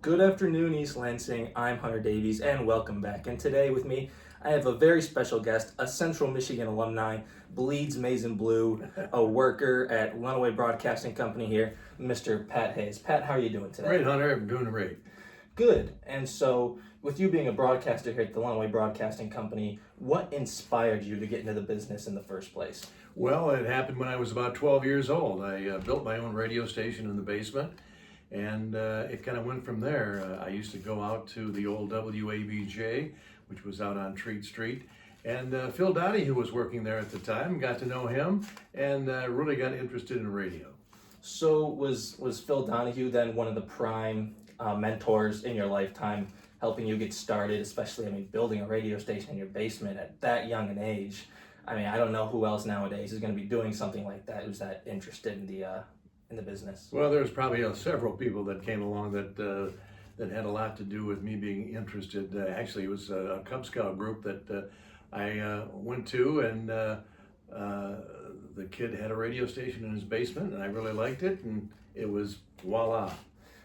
Good afternoon, East Lansing. I'm Hunter Davies, and welcome back. And today with me, I have a very special guest, a Central Michigan alumni, bleeds maize and blue, a worker at Lunaway Broadcasting Company here, Mr. Pat Hayes. Pat, how are you doing today? Great, Hunter. I'm doing great. Good. And so, with you being a broadcaster here at the Lunaway Broadcasting Company, what inspired you to get into the business in the first place? Well, it happened when I was about 12 years old. I built my own radio station in the basement, and it kind of went from there. I used to go out to the old WABJ, which was out on Treat Street, and Phil Donahue, who was working there at the time, got to know him, and really got interested in radio. So, was Phil Donahue then one of the prime mentors in your lifetime, helping you get started, especially, building a radio station in your basement at that young an age? I don't know who else nowadays is going to be doing something like that who's that interested in the business. Well, there's probably several people that came along that had a lot to do with me being interested. Actually, it was a Cub Scout group that I went to, and the kid had a radio station in his basement, and I really liked it, and it was voila.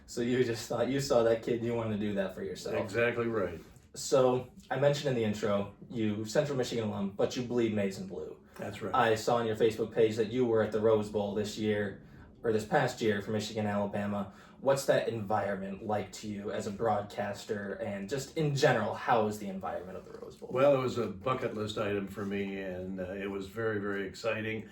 So you just thought, you saw that kid and you wanted to do that for yourself. Exactly right. So I mentioned in the intro, you Central Michigan alum, but you bleed maize and blue. That's right. I saw on your Facebook page that you were at the Rose Bowl this past year for Michigan, Alabama. What's that environment like to you as a broadcaster, and just in general, how is the environment of the Rose Bowl? Well, it was a bucket list item for me, and it was very, very exciting.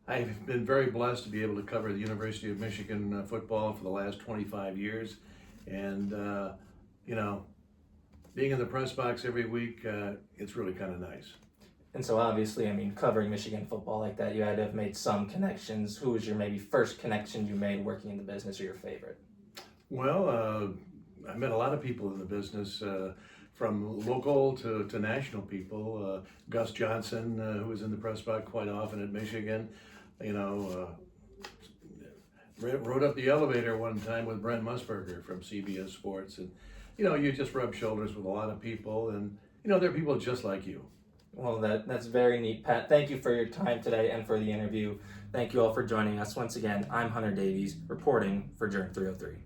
I've been very blessed to be able to cover the University of Michigan football for the last 25 years, and being in the press box every week, it's really kind of nice. And so obviously, covering Michigan football like that, you had to have made some connections. Who was your maybe first connection you made working in the business, or your favorite? Well, I met a lot of people in the business, from local to national people. Gus Johnson, who was in the press box quite often at Michigan, rode up the elevator one time with Brent Musburger from CBS Sports, and you just rub shoulders with a lot of people, and they're people just like you. Well, that's very neat, Pat. Thank you for your time today and for the interview. Thank you all for joining us. Once again, I'm Hunter Davies, reporting for JRN303.